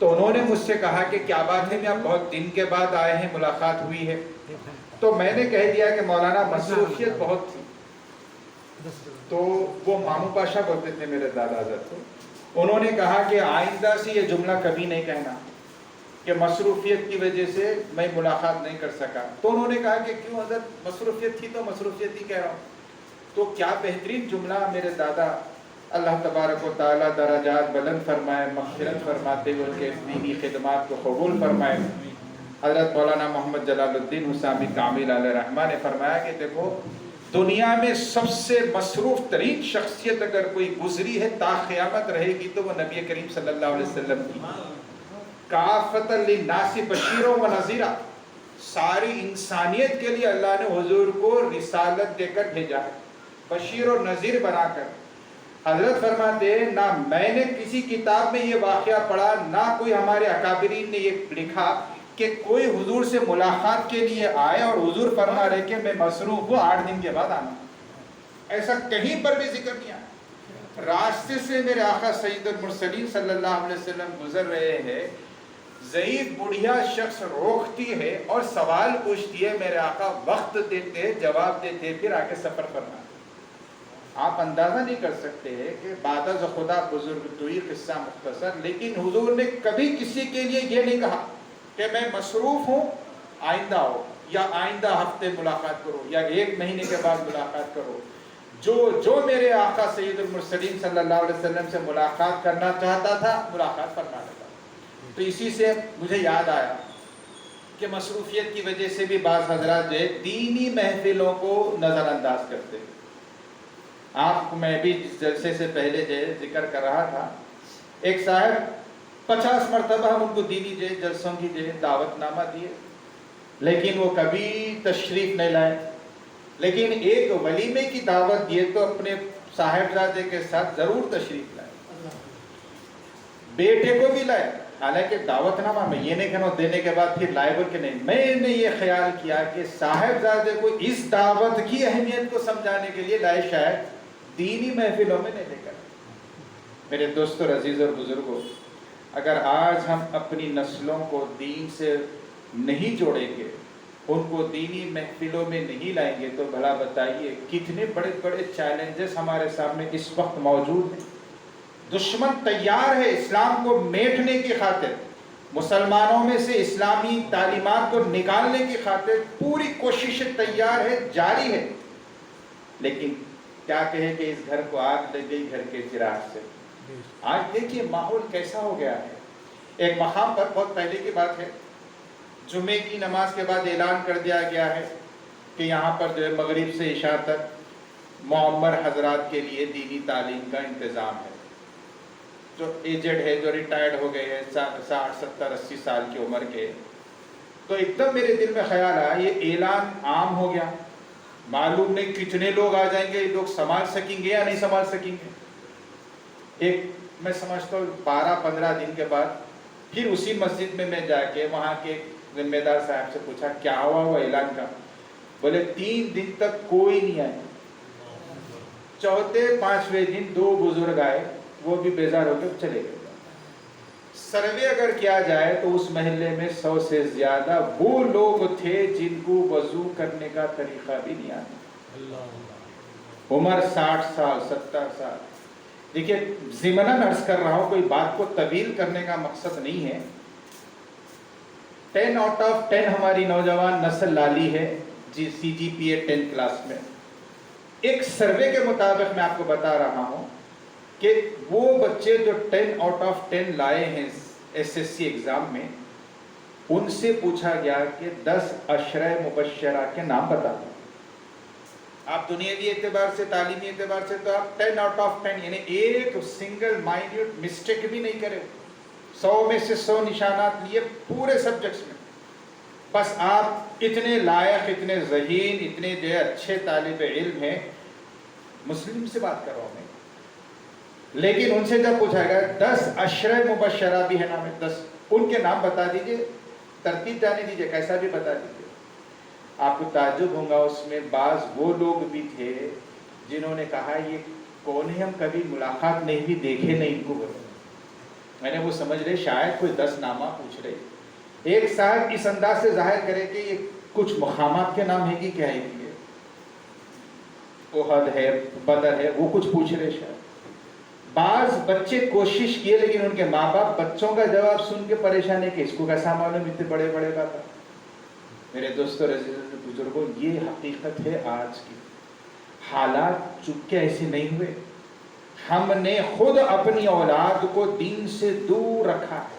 تو انہوں نے مجھ سے کہا کہ کیا بات ہے میں آپ بہت دن کے بعد آئے ہیں، ملاقات ہوئی ہے. تو میں نے کہہ دیا کہ مولانا مصروفیت بہت تھی. تو وہ مامو پاشا بولتے تھے میرے دادا حضرت کو. انہوں نے کہا کہ آئندہ سے یہ جملہ کبھی نہیں کہنا کہ مصروفیت کی وجہ سے میں ملاقات نہیں کر سکا. تو انہوں نے کہا کہ کیوں حضرت، مصروفیت تھی تو مصروفیت ہی کہہ رہا ہوں. تو کیا بہترین جملہ میرے دادا، اللہ تبارک و تعالیٰ درجات بلند فرمائے، مغفرت فرماتے ہوئے ان کے دینی خدمات کو قبول فرمائے. حضرت مولانا محمد جلال الدین حسامی کامل علیہ رحمہ نے فرمایا کہ دیکھو، دنیا میں سب سے مصروف ترین شخصیت اگر کوئی گزری ہے تا قیامت رہے گی تو وہ نبی کریم صلی اللہ علیہ وسلم کی. کافۃ للناس بشیرا و نذیرا، ساری انسانیت کے لیے اللہ نے حضور کو رسالت دے کر بھیجا ہے، بشیر و نذیر بنا کر. حضرت فرماتے ہیں نہ میں نے کسی کتاب میں یہ واقعہ پڑھا، نہ کوئی ہمارے اکابرین نے یہ لکھا کہ کوئی حضور سے ملاقات کے لیے آئے اور حضور فرما رہے کہ میں مصروف ہوں، 8 دن کے بعد آنا. ایسا کہیں پر بھی ذکر نہیں آیا. راستے سے میرے آقا سید المرسلین صلی اللہ علیہ وسلم گزر رہے ہیں، ضعیف بڑھیا شخص روکتی ہے اور سوال پوچھتی ہے، میرے آقا وقت دیتے، جواب دیتے، پھر آگے سفر کرنا. آپ اندازہ نہیں کر سکتے کہ بعد از خدا بزرگ توئی قصہ مختصر، لیکن حضور نے کبھی کسی کے لیے یہ نہیں کہا کہ میں مصروف ہوں آئندہ ہو، یا آئندہ ہفتے ملاقات کرو، یا 1 مہینے کے بعد ملاقات کرو. جو میرے آقا سید المرسلین صلی اللہ علیہ وسلم سے ملاقات کرنا چاہتا تھا ملاقات فرما لیتا. تو اسی سے مجھے یاد آیا کہ مصروفیت کی وجہ سے بھی بعض حضرات جو ہے دینی محفلوں کو نظر انداز کرتے ہیں. آپ کو میں بھی جس جلسے سے پہلے جو ہے ذکر کر رہا تھا، ایک صاحب 50 مرتبہ ہم ان کو دینی جو ہے جلسوں کی جو ہے دعوت نامہ دیے، لیکن وہ کبھی تشریف نہیں لائے. لیکن ایک ولیمے کی دعوت دیے تو اپنے صاحبزادے کے ساتھ ضرور تشریف لائے، بیٹے کو بھی لائے. حالانکہ دعوت نامہ میں یہ نہیں کہنا دینے کے بعد پھر لائے بول کے نہیں، میں نے یہ خیال کیا کہ صاحبزادے کو اس دعوت کی اہمیت کو سمجھانے کے لیے لائے، شاید دینی محفلوں میں نہیں لے کر. میرے دوستو عزیز اور بزرگوں، اگر آج ہم اپنی نسلوں کو دین سے نہیں جوڑیں گے، ان کو دینی محفلوں میں نہیں لائیں گے، تو بھلا بتائیے کتنے بڑے بڑے چیلنجز ہمارے سامنے اس وقت موجود ہیں. دشمن تیار ہے اسلام کو میٹھنے کی خاطر، مسلمانوں میں سے اسلامی تعلیمات کو نکالنے کی خاطر پوری کوشش تیار ہے، جاری ہے. لیکن کیا کہے کہ اس گھر کو آگ لگ گئی گھر کے چراغ سے. آج دیکھیے ماحول کیسا ہو گیا ہے. ایک مقام پر بہت پہلے کی بات ہے، جمعے کی نماز کے بعد اعلان کر دیا گیا ہے کہ یہاں پر جو ہے مغرب سے عشاء تک معمر حضرات کے لیے دینی تعلیم کا انتظام ہے. جو ایجڈ ہے، جو ریٹائرڈ ہو گئے ہیں 60 70 80 سال کی عمر کے، تو ایک دم میرے دل میں خیال آیا یہ اعلان عام ہو گیا، معلوم نہیں کتنے لوگ آ جائیں گے، لوگ سنبھال سکیں گے یا نہیں سنبھال سکیں گے. ایک میں سمجھتا ہوں 12-15 دن کے بعد پھر اسی مسجد میں جا کے وہاں کے ذمہ دار صاحب سے پوچھا کیا ہوا وہ اعلان کا. بولے 3 دن تک کوئی نہیں آئے. چوتھے 5ویں دن 2 بزرگ آئے، وہ بھی بیزار ہو کے چلے گئے. سروے اگر کیا جائے تو اس محلے میں 100 سے زیادہ وہ لوگ تھے جن کو وضو کرنے کا طریقہ بھی نہیں آتا. عمر 60 سال 70 سال. دیکھیے ضمناً عرض کر رہا ہوں، کوئی بات کو طویل کرنے کا مقصد نہیں ہے. 10 آؤٹ آف 10 ہماری نوجوان نسل لالی ہے CGPA 10 کلاس میں. ایک سروے کے مطابق میں آپ کو بتا رہا ہوں کہ وہ بچے جو 10 آؤٹ آف 10 لائے ہیں SSC ایگزام میں، ان سے پوچھا گیا کہ 10 عشرہ مبشرہ کے نام بتا دو. آپ دنیاوی اعتبار سے، تعلیمی اعتبار سے تو آپ 10 آؤٹ آف 10، یعنی ایک سنگل مائنیوٹ مسٹیک بھی نہیں کرے. 100 میں سے 100 نشانات لیے پورے سبجیکٹس میں. بس آپ اتنے لائق، اتنے ذہین، اتنے جو ہے اچھے طالب علم ہیں. مسلم سے بات کر رہا ہوں میں، لیکن ان سے جب پوچھا گیا 10 عشرہ مبشرہ بھی ہے نام ہے، 10 ان کے نام بتا دیجئے، ترتیب جانے دیجئے، کیسا بھی بتا دیجئے. آپ کو تعجب ہوگا اس میں بعض وہ لوگ بھی تھے جنہوں نے کہا یہ کون ہے، ہم کبھی ملاقات نہیں بھی، دیکھے نہیں ان کو. میں نے وہ سمجھ رہے شاید کوئی 10 نامہ پوچھ رہے. ایک صاحب اس انداز سے ظاہر کرے کہ یہ کچھ مقامات کے نام ہے کہ کیا ہے کہ احد ہے بدر ہے وہ کچھ پوچھ رہے شاید. بعض بچے کوشش کیے لیکن ان کے ماں باپ بچوں کا جواب سن کے پریشان ہے کہ اس کو کیسا معلوم اتنے بڑے بڑے بات. میرے دوستوں بزرگوں یہ حقیقت ہے آج کی. حالات چپکے ایسے نہیں ہوئے, ہم نے خود اپنی اولاد کو دین سے دور رکھا ہے.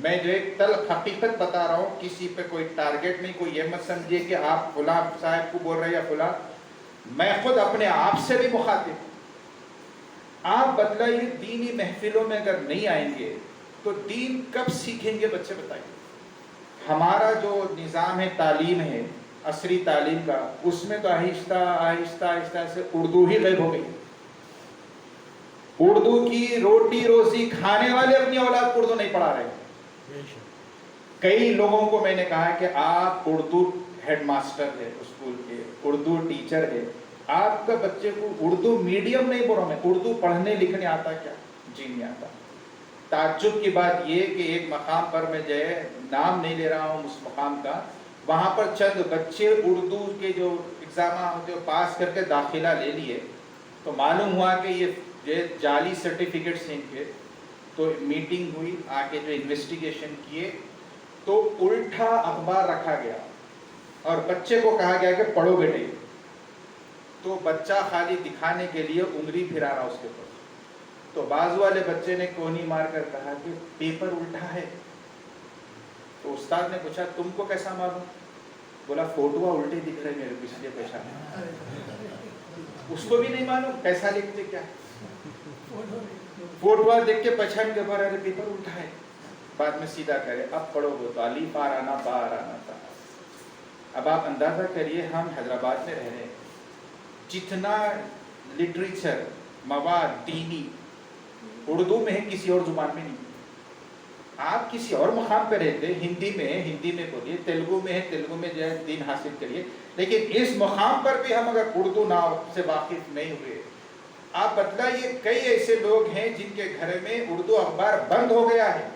میں جو ایک تلخ حقیقت بتا رہا ہوں, کسی پہ کوئی ٹارگٹ نہیں, کوئی یہ مت سمجھے کہ آپ فلاں صاحب کو بول رہے یا فلاں. میں خود اپنے آپ سے بھی مخاطب. آپ بتلائیے دینی محفلوں میں اگر نہیں آئیں گے تو دین کب سیکھیں گے بچے بتائیے. ہمارا جو نظام ہے تعلیم ہے عصری تعلیم کا, اس میں تو آہستہ آہستہ آہستہ سے اردو ہی غائب ہو گئی. اردو کی روٹی روزی کھانے والے اپنی اولاد کو اردو نہیں پڑھا رہے. کئی لوگوں کو میں نے کہا کہ آپ اردو ہیڈ ماسٹر ہے اسکول کے, اردو ٹیچر ہے, آپ کا بچے کو اردو میڈیم نہیں پڑھا, میں اردو پڑھنے لکھنے آتا کیا؟ جی نہیں آتا. تعجب کی بات یہ کہ ایک مقام پر میں جو ہے نام نہیں لے رہا ہوں اس مقام کا, وہاں پر چند بچے اردو کے جو ایگزام جو پاس کر کے داخلہ لے لیے تو معلوم ہوا کہ یہ جعلی سرٹیفکیٹس ہیں ان کے. تو میٹنگ ہوئی, آ کے جو انویسٹیگیشن کیے تو الٹا اخبار رکھا گیا اور بچے کو کہا گیا کہ پڑھو بیٹے. تو بچہ خالی دکھانے کے لیے انگلی پھرا رہا اس کے اوپر. تو بازو والے بچے نے کونی مار کر کہا کہ پیپر الٹا ہے. تو استاد نے پوچھا تم کو کیسا معلوم؟ بولا فوٹو الٹے دکھ رہے میرے پچھلے پیشہ. اس کو بھی نہیں معلوم کیسا لکھتے کیا, فوٹو دیکھ کے پہچان کے بعد پیپر الٹا ہے. بعد میں سیدھا کرے اب پڑھو گے تو الف آر آنا با آر آنا تھا. اب آپ اندازہ کریے ہم حیدرآباد میں رہ رہے ہیں, جتنا لٹریچر مواد دینی اردو میں ہے کسی اور زبان میں نہیں. آپ کسی اور مقام پہ رہتے, ہندی میں ہے ہندی میں بولیے, تیلگو میں ہے تیلگو میں جو ہے دین حاصل کریے, لیکن اس مقام پر بھی ہم اگر اردو نام سے واقف نہیں ہوئے. آپ بتلائیے کئی ایسے لوگ ہیں جن کے گھر میں اردو اخبار بند ہو گیا ہے.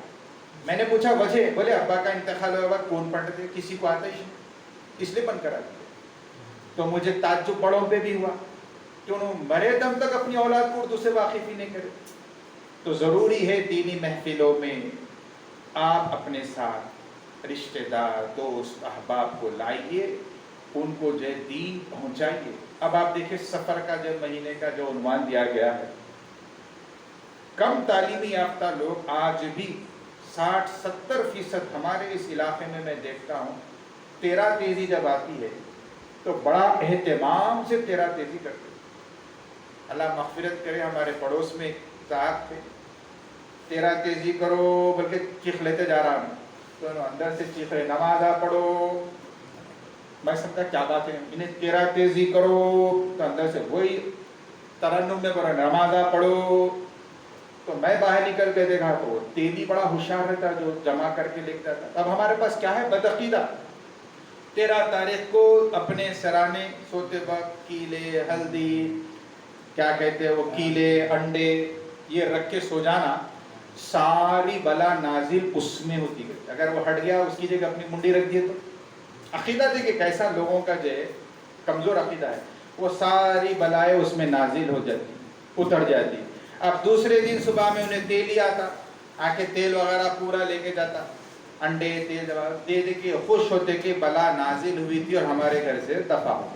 میں نے پوچھا وجہ, بولے ابا کا انتقال ہوا کون پڑھتے, کسی کو آتا ہی نہیں اس لیے بند کرا دیا. تو مجھے تعجب بڑوں پہ بھی ہوا کہ انہوں مرے دم تک اپنی اولاد کو اردو سے واقف ہی نہیں کرے. تو ضروری ہے دینی محفلوں میں آپ اپنے ساتھ رشتہ دار دوست احباب کو لائیے, ان کو جو دین پہنچائیے. اب آپ دیکھیں سفر کا جو مہینے کا جو عنوان دیا گیا ہے, کم تعلیمی یافتہ لوگ آج بھی 60-70% ہمارے اس علاقے میں دیکھتا ہوں, 13 تیزی جب آتی ہے تو بڑا اہتمام سے 13 تیزی کرتے. اللہ مغفرت کرے, ہمارے پڑوس میں صاحب تھے, 13 تیزی کرو بلکہ چیخ لیتے جا رہا ہوں, تو اندر سے چیخ رہے نمازہ پڑھو. میں سمجھا کیا بات ہے, انہیں 13 تیزی کرو, تو اندر سے وہی ترنم میں پڑھو نمازہ پڑھو. تو میں باہر نکل کے دیکھا تو تیزی بڑا ہوشیار رہتا جو جمع کر کے لکھتا تھا. اب ہمارے پاس کیا ہے بدعقیدہ, 13 تاریخ کو اپنے سرانے سوتے وقت کیلے ہلدی کیا کہتے ہیں وہ کیلے انڈے یہ رکھ کے سو جانا, ساری بلا نازل اس میں ہوتی ہے. اگر وہ ہٹ گیا اس کی جگہ اپنی منڈی رکھ دیے تو عقیدہ دیکھیں کیسا لوگوں کا جو ہے کمزور عقیدہ ہے, وہ ساری بلائیں اس میں نازل ہو جاتی, اتر جاتی. اب دوسرے دن صبح میں انہیں تیل ہی آتا, آ کے تیل وغیرہ پورا لے کے جاتا, انڈے تیل دے دے کے خوش ہوتے کہ بلا نازل ہوئی تھی اور ہمارے گھر سے دفع ہو.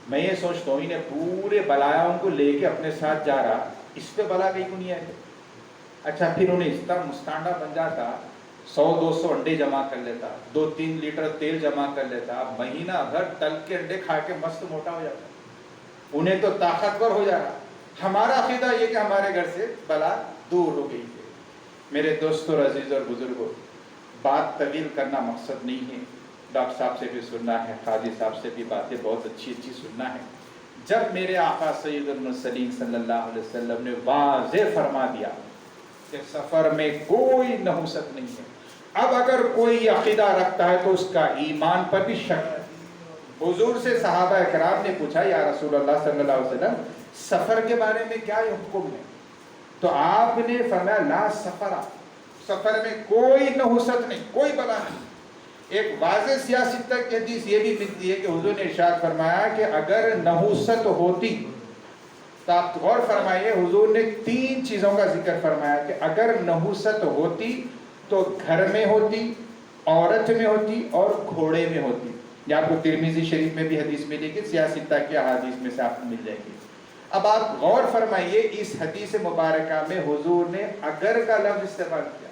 میں یہ سوچتا ہوں انہیں پورے بلایاؤں کو لے کے اپنے ساتھ جا رہا, اس پہ بلا کہیں کو نہیں آئے. اچھا پھر انہیں اس طرح مستانڈہ بن جاتا, 100-200 انڈے جمع کر لیتا, 2-3 لیٹر تیل جمع کر لیتا, اب مہینہ بھر تل کے انڈے کھا کے مست موٹا ہو جاتا. انہیں تو طاقتور ہو جا رہا. ہمارا عقیدہ یہ کہ ہمارے گھر سے بلا دور ہو گئی ہے. میرے دوستوں عزیز اور بزرگوں, بات طویل کرنا مقصد نہیں ہے, ڈاکٹر صاحب سے بھی سننا ہے, قاضی صاحب سے بھی باتیں بہت اچھی اچھی سننا ہے. جب میرے آقا سید المرسلین صلی اللہ علیہ وسلم نے واضح فرما دیا کہ سفر میں کوئی نحوست نہیں ہے, اب اگر کوئی عقیدہ رکھتا ہے تو اس کا ایمان پر بھی شک ہے. حضور سے صحابہ اکرام نے پوچھا یا رسول اللہ صلی اللہ علیہ وسلم سفر کے بارے میں کیا حکم ہے؟ تو آپ نے فرمایا لا سفر، سفر میں کوئی نحوست نہیں، کوئی بلا نہیں۔ ایک واضح سیاست تک حدیث یہ بھی ملتی ہے کہ حضور نے ارشاد فرمایا کہ اگر نحوست ہوتی، تو آپ غور فرمائیے، حضور نے 3 چیزوں کا ذکر فرمایا کہ اگر نحوست ہوتی تو گھر میں ہوتی، عورت میں ہوتی اور گھوڑے میں ہوتی۔ یہ آپ کو ترمذی شریف میں بھی حدیث ملے گی، سیاستہ کی احادیث میں سے آپ کو مل جائے گی۔ اب آپ غور فرمائیے، اس حدیث مبارکہ میں حضور نے اگر کا لفظ استعمال کیا۔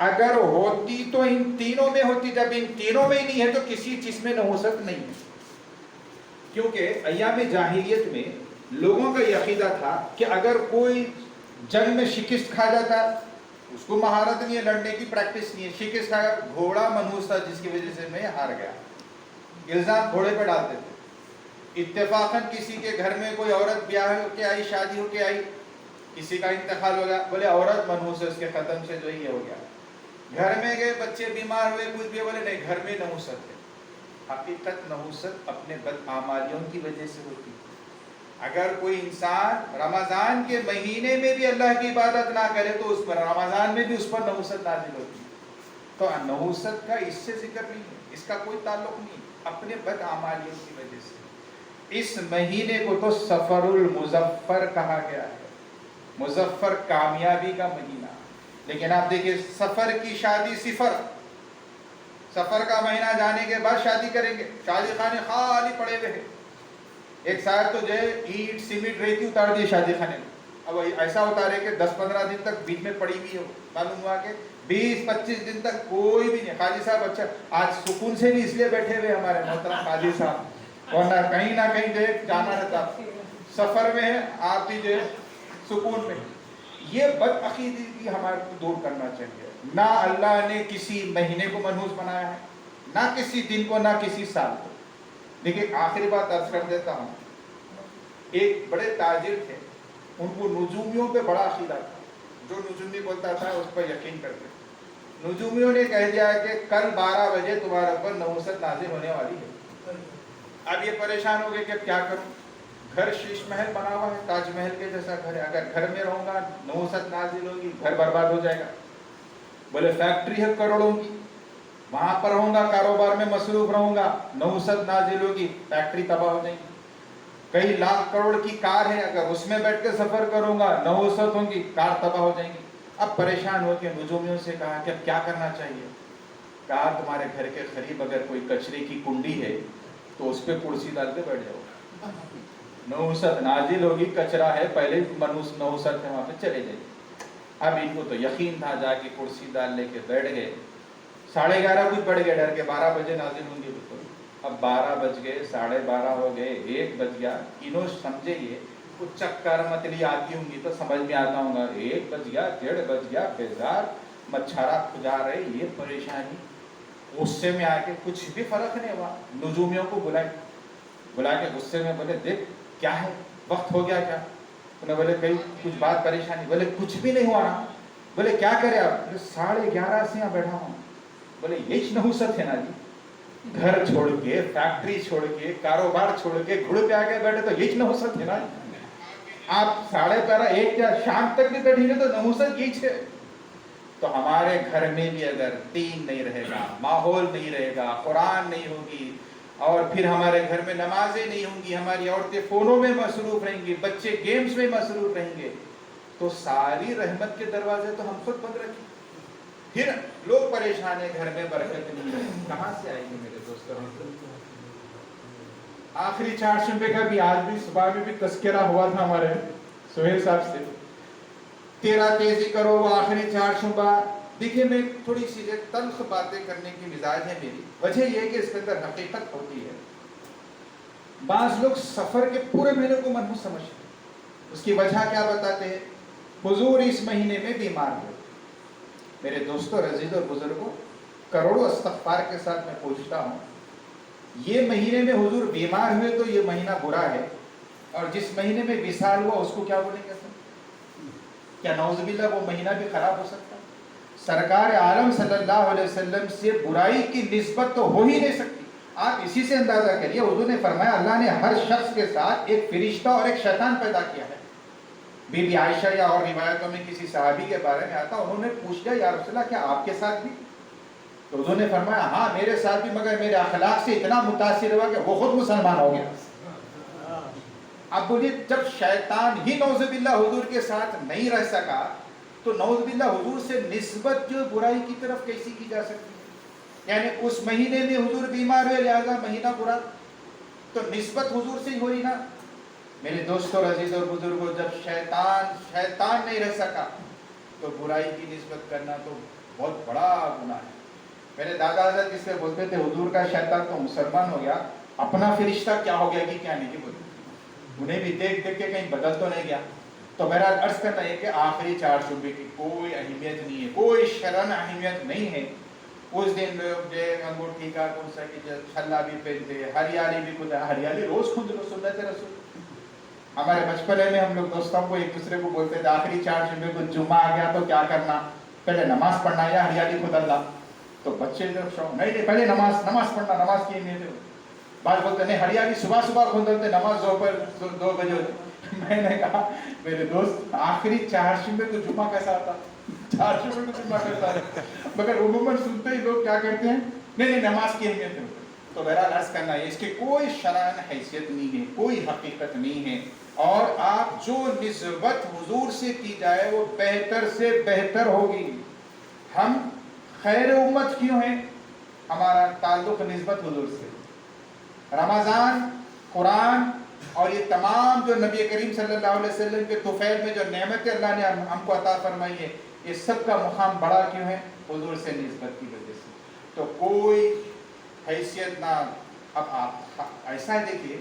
اگر ہوتی تو ان تینوں میں ہوتی، جب ان تینوں میں ہی نہیں ہے تو کسی چیز میں نحوست نہیں ہے۔ کیونکہ ایام جاہلیت میں لوگوں کا یہ عقیدہ تھا کہ اگر کوئی جنگ میں شکست کھا جاتا، اس کو مہارت نہیں ہے، لڑنے کی پریکٹس نہیں ہے، شکست کھایا، گھوڑا منحوس تھا جس کی وجہ سے میں ہار گیا، الزام گھوڑے پہ ڈالتے تھے۔ اتفاقاً کسی کے گھر میں کوئی عورت بیاہ ہو کے آئی، شادی ہو کے آئی، کسی کا انتقال ہو گیا، بولے عورت منحوس ہے، اس کے ختم سے جو یہ ہو گیا۔ گھر میں گئے، بچے بیمار ہوئے، کچھ بھی، بولے نہیں، گھر میں نحوست ہے۔ حقیقت نحوست اپنے بدعمالیوں کی وجہ سے ہوتی۔ اگر کوئی انسان رمضان کے مہینے میں بھی اللہ کی عبادت نہ کرے تو اس پر رمضان میں بھی اس پر نحوست نازل ہوتی ہے۔ تو نحوست کا اس سے ذکر نہیں ہے، اس کا کوئی تعلق نہیں، اپنے بدعمالیوں کی وجہ سے۔ اس مہینے کو تو سفر المظفر کہا گیا ہے، مظفر کامیابی کا مہینہ۔ لیکن آپ دیکھیں، سفر کی شادی صفر، سفر کا مہینہ جانے کے بعد شادی کریں گے، شادی خانے خالی پڑے ہوئے ہیں۔ ایک ساتھ تو جو ہے اینٹ سیمنٹ ریتی اتار دی شادی خانے میں، اب ایسا اتارے کہ 10-15 دن تک بیچ میں پڑی ہوئی ہو، معلوم ہوا کہ 20-25 دن تک کوئی بھی نہیں۔ قاضی صاحب اچھا آج سکون سے بھی اس لیے بیٹھے ہوئے ہمارے محترم قاضی صاحب، ورنہ کہیں نہ کہیں جو ہے جانا رہتا، سفر میں ہے آپ بھی جو ہے سکون میں۔ یہ بدعقیدگی ہمارے کو دور کرنا چاہیے۔ نہ اللہ نے کسی مہینے کو منحوس بنایا ہے، نہ کسی دن کو، نہ کسی سال کو۔ دیکھیے آخری بات عرض کر دیتا ہوں، ایک بڑے تاجر تھے، ان کو نجومیوں پہ بڑا عقیدہ تھا، جو نجومی بولتا تھا اس پر یقین کرتے تھے۔ نجومیوں نے کہہ دیا کہ کل 12 بجے تمہارے پر نحوست نازل ہونے والی ہے۔ اب یہ پریشان ہو گئے کہ کیا کروں، گھر شیش محل بنا ہوا ہے، تاج محل کے جیسا گھر ہے، اگر گھر میں رہوں گا نحوست نازل ہوگی، گھر برباد ہو جائے گا۔ بولے فیکٹری ہے کروڑوں کی، وہاں پر رہوں گا، کاروبار میں مصروف رہوں گا، نحوست نازل ہوگی، فیکٹری تباہ ہو جائے گی۔ کئی لاکھ کروڑ کی کار ہے، اگر اس میں بیٹھ کے سفر کروں گا نحوست ہوگی، کار تباہ ہو جائیں گی۔ اب پریشان ہو کے نجومیوں سے کہا کہ اب کیا کرنا چاہیے؟ کہا تمہارے گھر کے قریب اگر کوئی کچرے کی کنڈی ہے تو اس پہ کرسی ڈال کے بیٹھ جاؤ، نحوست نازل ہوگی، کچرا ہے پہلے نحوست ہے، وہاں پہ چلے جائیے۔ اب ان کو تو یقین تھا، جا کے کرسی ڈال لے کے بیٹھ گئے۔ 11:30 کچھ پڑ گئے، ڈر کے 12 بجے نازل ہوں گے بالکل۔ اب 12 بج گئے، 12:30 ہو گئے، 1 بج گیا۔ انہوں سمجھے یہ کچھ چکر متلی آتی ہوں گی تو سمجھ میں آتا ہوں گا، 1 بج گیا، 1:30 بج گیا، بیزار مچھرا کھجا رہے، یہ پریشانی۔ غصے میں آ کے کچھ بھی فرق نہیں ہوا، نجومیوں کو بلا کے غصے میں بولے دیکھ کیا ہے، وقت ہو گیا کیا؟ انہیں بولے کہیں کچھ بات پریشانی؟ بولے کچھ بھی نہیں ہوا نا۔ بولے کیا کرے آپ؟ 11:30 سے یہاں بیٹھا ہوں۔ بولے یہی نحوست ہے نا جی، گھر چھوڑ کے، فیکٹری چھوڑ کے، کاروبار چھوڑ کے گھوڑے پہ آگے بیٹھے تو یہی نحوست ہے نا۔ آپ 12:30 1 یا شام تک بھی بیٹھیں گے تو نحوست یہی ہے۔ تو ہمارے گھر میں بھی اگر دین نہیں رہے گا، ماحول نہیں رہے گا، قرآن نہیں ہوگی، اور پھر ہمارے گھر میں نمازیں نہیں ہوں گی، ہماری عورتیں فونوں میں مصروف رہیں گی، بچے گیمز میں مصروف رہیں گے، تو ساری رحمت کے دروازے تو ہم خود بند رکھیں، پھر لوگ پریشان ہیں، گھر میں برکت نہیں ہے، کہاں سے آئیں گے میرے دوستوں؟ آخری 4 شنبے کا بھی آج بھی صبح میں بھی تذکرہ ہوا تھا ہمارے سہیل صاحب سے، تیرا تیزی کرو، وہ آخری 4 شنبہ۔ دیکھیے میں تھوڑی سی تلخ باتیں کرنے کی مزاج ہے میری، وجہ یہ کہ اس کے اندر حقیقت ہوتی ہے۔ بعض لوگ سفر کے پورے مہینے کو منحوس سمجھتے ہیں، اس کی وجہ کیا بتاتے ہیں؟ حضور اس مہینے میں بیمار ہوئے۔ میرے دوستوں، عزیز اور بزرگوں، کروڑوں استغفار کے ساتھ میں پوچھتا ہوں، یہ مہینے میں حضور بیمار ہوئے تو یہ مہینہ برا ہے، اور جس مہینے میں وصال ہوا اس کو کیا بولیں گے؟ کیا نعوذ باللہ وہ مہینہ بھی خراب ہو سکتا ہے؟ سرکار عالم صلی اللہ علیہ وسلم سے برائی کی نسبت تو ہو ہی نہیں سکتی۔ آپ اسی سے اندازہ کریے، حضور نے فرمایا اللہ نے ہر شخص کے ساتھ ایک فرشتہ اور ایک شیطان پیدا کیا ہے۔ بی بی عائشہ یا اور روایتوں میں کسی صحابی کے بارے میں آتا، انہوں نے پوچھ لیا یا رسول اللہ کیا آپ کے ساتھ بھی؟ تو حضور نے فرمایا ہاں میرے ساتھ بھی، مگر میرے اخلاق سے اتنا متاثر ہوا کہ وہ خود مسلمان ہو گیا۔ اب بولیے جب شیطان ہی نعوذ باللہ حضور کے ساتھ نہیں رہ سکا تو نعوذ باللہ حضور سے نسبت جو برائی کی طرف کیسی کی جا سکتی ہے؟ یعنی اس مہینے میں حضور بیمار ہوئے لہذا مہینہ برا، تو نسبت حضور سے ہی ہو رہی نا۔ میرے دوستوں عزیز اور بزرگوں، جب شیطان نہیں رہ سکا تو برائی کی نسبت کرنا تو بہت بڑا گناہ ہے۔ میرے دادا حضرت جس سے بولتے تھے حضور کا شیطان تو مسلمان ہو گیا، اپنا فرشتہ کیا ہو گیا کہ کیا نہیں بولتے، انہیں بھی دیکھ دیکھ کے کہیں بدل تو نہیں گیا۔ تو بہرحال عرض کرنا ہے کہ آخری 4 شعبے کی کوئی اہمیت نہیں ہے، کوئی شرعن اہمیت نہیں ہے۔ اس دن لوگ جو انگوٹھی کا کون سا کہ چھلا بھی پہنتے، ہریالی بھی کھدا، ہریالی روز کھد لو سنت رسول۔ ہمارے بچپنے میں ہم لوگ دوستوں کو ایک دوسرے کو بولتے تھے آخری 4 شعبے کو جمعہ آ گیا تو کیا کرنا، پہلے نماز پڑھنا یا ہریالی کھدلنا۔ تو بچے جو شوق نہیں پہلے نماز پڑھنا، نماز کی اہمیت ہے۔ بعض بولتے نہیں ہریالی صبح کھدلتے، نماز دوپہر 2 بجے ہوتی۔ میں نے کہا میرے دوست آخری 4 شعبے کو جمعہ کیسا آتا، 4 شعبے کو جمعہ کیسا آتا، مگر عموماً سنتے ہی لوگ کیا کرتے ہیں نہیں نماز کی اہمیت ہے۔ تو بہرحال عرض کرنا ہے اس کی کوئی شرعن حیثیت نہیں ہے، کوئی حقیقت نہیں ہے، اور آپ جو نسبت حضور سے کی جائے وہ بہتر سے بہتر ہوگی۔ ہم خیر امت کیوں ہیں؟ ہمارا تعلق نسبت حضور سے۔ رمضان، قرآن اور یہ تمام جو نبی کریم صلی اللہ علیہ وسلم کے طفیل میں جو نعمتیں اللہ نے ہم کو عطا فرمائی ہے، یہ سب کا مقام بڑا کیوں ہے؟ حضور سے نسبت کی وجہ سے۔ تو کوئی حیثیت نہ۔ اب آپ ایسا ہے دیکھیے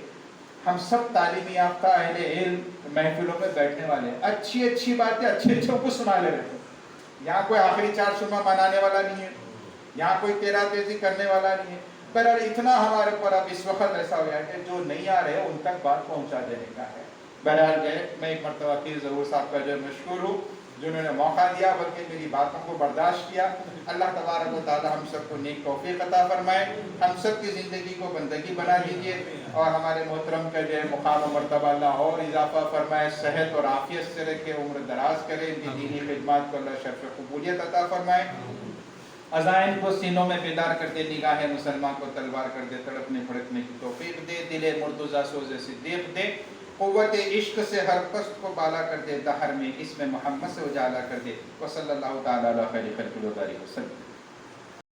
ہم سب تعلیمی یافتہ اہل علم محفلوں میں بیٹھنے والے ہیں، اچھی باتیں اچھے کو سنا لے رہے ہیں۔ یہاں کوئی آخری 4 شعبہ منانے والا نہیں ہے، یہاں کوئی تیرا تیزی کرنے والا نہیں ہے۔ بہرحال اتنا ہمارے پر اب اس وقت ایسا ہو گیا کہ جو نہیں آ رہے ان تک بات پہنچا دینے کا ہے۔ بہرحال میں ایک مرتبہ پھر ظہور صاحب کا جو مشکور ہوں جنہوں نے موقع دیا بلکہ میری باتوں کو برداشت کیا۔ اللہ تبارک و تعالی ہم سب کو نیک توفیق عطا فرمائے، ہم سب کی زندگی کو بندگی بنا دیجیے، اور ہمارے محترم کا جو مقام و مرتبہ اللہ اور اضافہ فرمائے، صحت اور عافیت سے رکھے، عمر دراز کرے، ان کی دینی خدمات کو اللہ شرف قبولیت عطا فرمائے۔ عزائم کو سینوں میں بیدار کر دے، نگاہ مسلمان کو تلوار کر دے، تڑپنے پھڑکنے کی توفیق دے، دل مرتضیٰ سوز صدیق دے، قوت عشق سے ہر پست کو بالا کر دے، دہر میں اسم محمد سے اجالا کر دے۔ وصلی اللہ تعالی علی خیر خلق اللہ وسلم۔